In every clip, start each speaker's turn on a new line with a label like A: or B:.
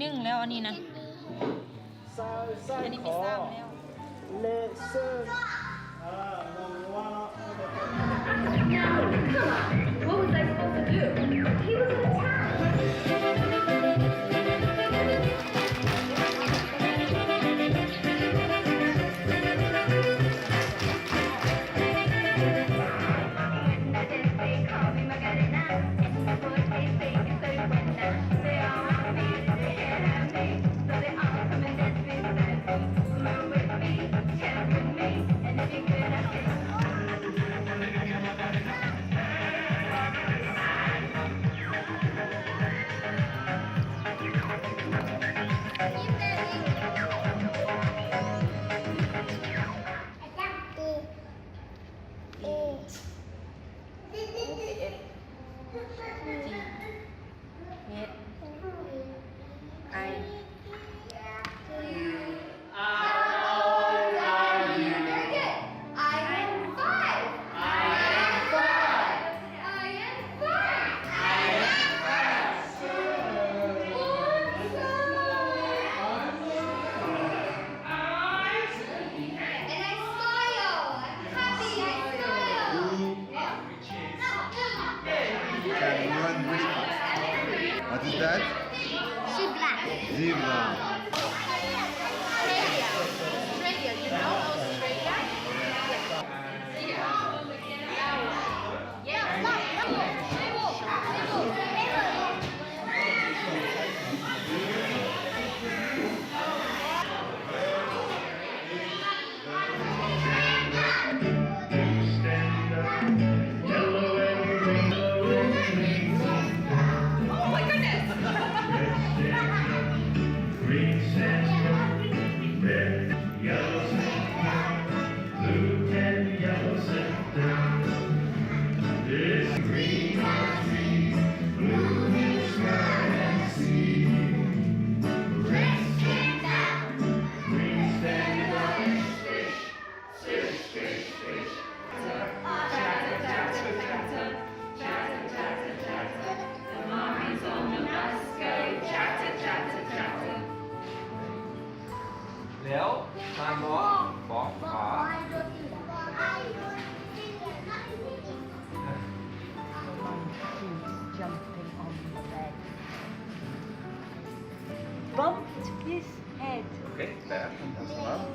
A: 1แล้วอันนี้นะอันนี้มี3แล้ว
B: Listen.
C: What was I supposed to do? He was in
D: What is that? Zebra.
C: Australia, you know Australia? Yeah.
E: Nếu mai món bỏ
F: Jumping on the bed. Bumped his head.
D: Okay, there. That's enough.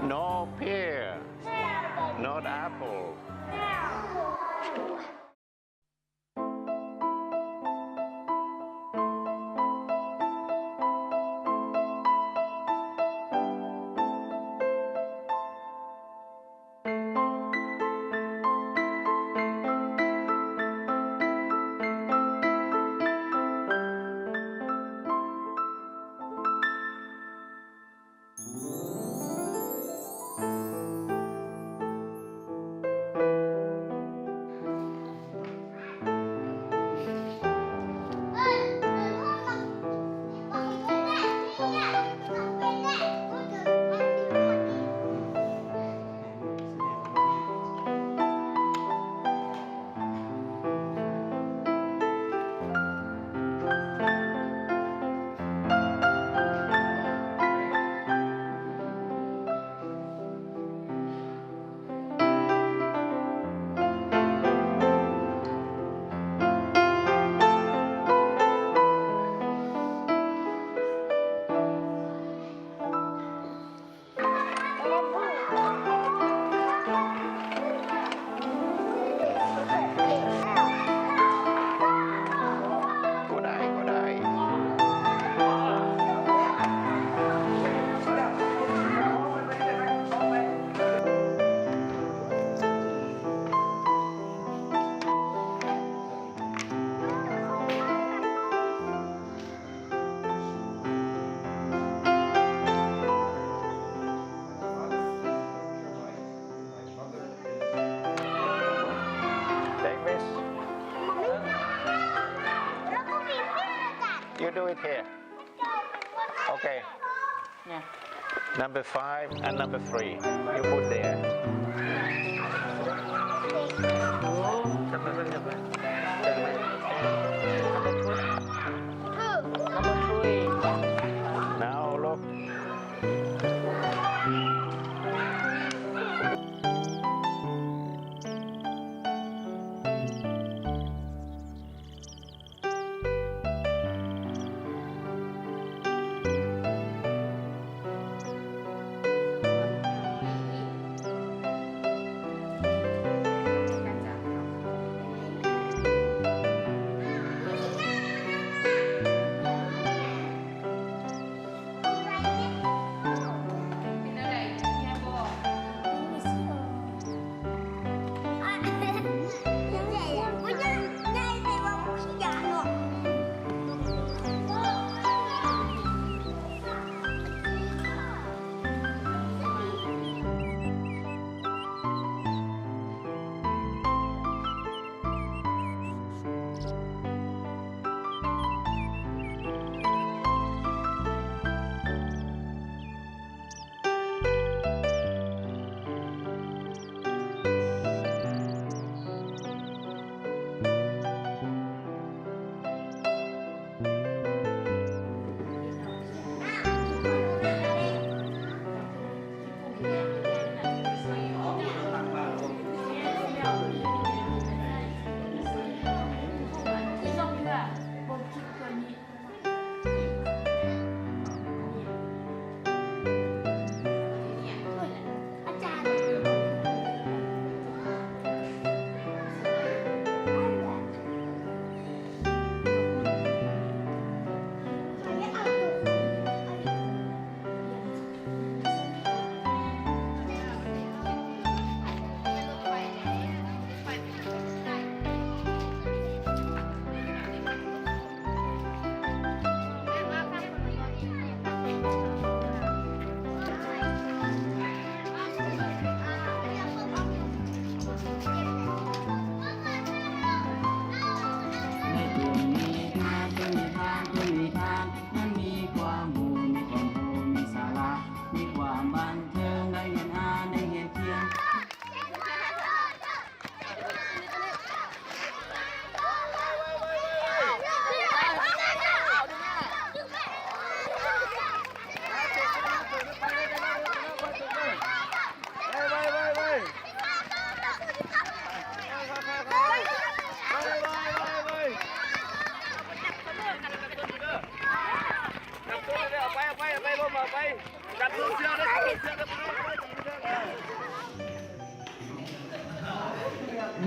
D: No pear. Not apple. You do it here. Okay.
F: Yeah.
D: Number 5 and number 3. You put there.
E: จับไปจับไป
F: Number 3.
D: Now look.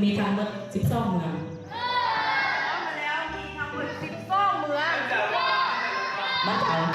A: มีทั้งหมด12 เมืองมาจาก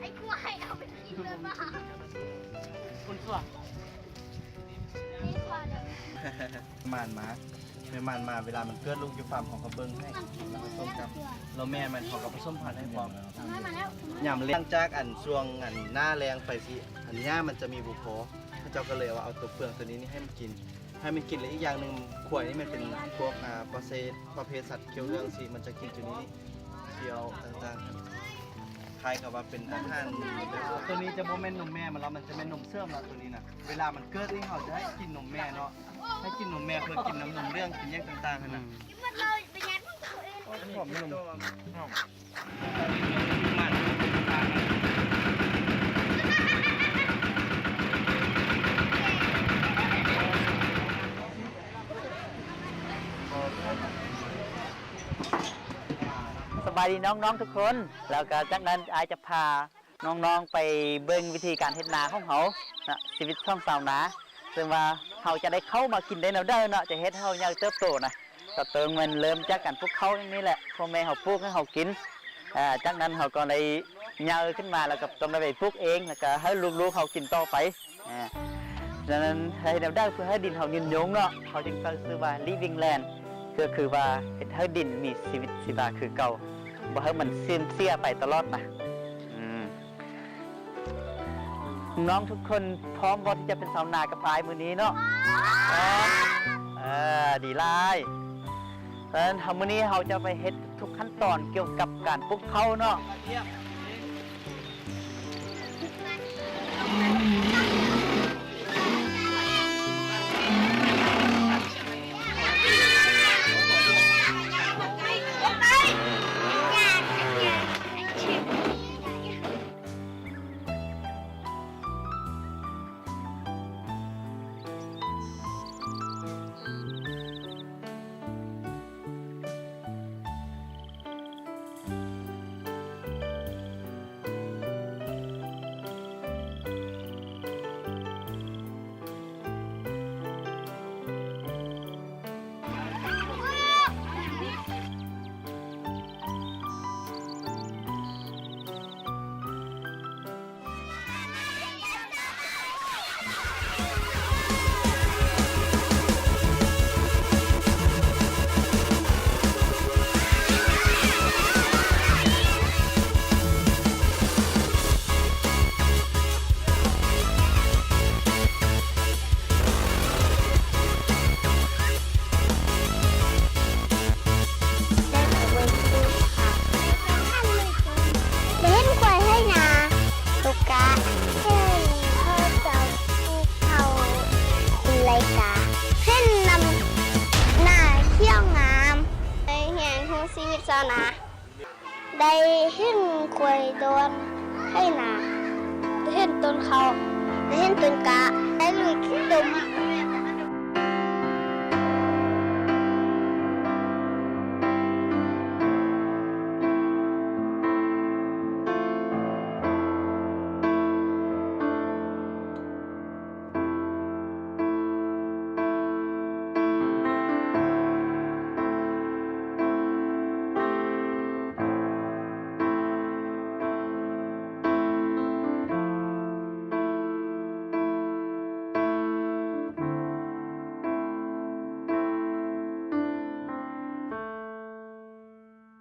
C: ไอ้กล้วยเอาไปกินเลยป่ะ
F: คุณสัว
C: นี่กล้วยเนี่ย
B: มานมาแม่มานมาเวลามันเกิดลูกอยู่ฟาร์มของกระเบิ้งให้ผสมกับเราแม่มันของกับผสมพันธุ์ให้พร้อม
C: ให้มาแล้ว
B: ยำเลี้ยงจากอันช่วงอันหน้าแรงไปสิอันหญ้ามันจะมีบุพอพระเจ้าก็เลยว่าเอาตัวเปลือกตัวนี้นี่ให้มันกินและอีกอย่างหนึ่งขวายนี่มันเป็นพวกประเภทสัตว์เคี้ยวเรื่องสิมันจะกินตัวนี้นี่เคี้ยวต่างๆ คล้ายกับว่าเป็นอาหารตัวนี้จะโมเมนนมแม่มันแล้วมันจะเป็นนมเสื่อมแล้วตัวนี้นะเวลามันเกิดที่เขาจะให้กินนมแม่เนาะให้กินนมแม่เพื่อกินน้ำนมเรื่องกินแยกต่างๆกันนะ
C: กินหมดเลยไปยัดตัวเอง
B: ผมนม
F: สบายดีน้องๆทุกคน แล้วก็จากนั้นอายจะพาน้องๆไปเบิ่งวิธีการเฮ็ดนาของเขานะชีวิตช่องสาวนาซึ่งว่าเขาจะได้เข้ามากินได้แล้วเด้อเนาะจะเฮ็ดให้เขาอยากเติบโตนะก็เติมเงินเริ่มจากการปลูกเขาอย่างนี้แหละพ่อแม่เขาปลูกให้เขากินจากนั้นเขาก็เลยเยอะขึ้นมาแล้วก็ต้องได้ไปปลูกเองแล้วก็ให้ลูกๆเขากินต่อไปดังนั้นให้แนวได้เพื่อให้ดินเขายืนยงเนาะเขาจึงตั้งชื่อว่า living land ก็คือว่าเฮ็ดให้ดินมีชีวิตชีวาคือเก่าบ่ให้มันเสียไปตลอดนะน้องทุกคนพร้อมบ่ที่จะเป็นชาวนากับพายมื้อนี้เนาะดีหลายเพราะฉะนั้นมื้อนี้เราจะไปเฮ็ดทุกขั้นตอนเกี่ยวกับการปลูกข้าวเนาะ
C: เล่นควายให้นาตุกะเช่นพ่อเจ้าภูเขาไรกาเช่นนำหน้าเที่ยวงามได้เห็นทุกชีวิตชาวนาได้เห็นควายโดนให้นาได้เห็นต้นเขาได้เห็นต้นกะได้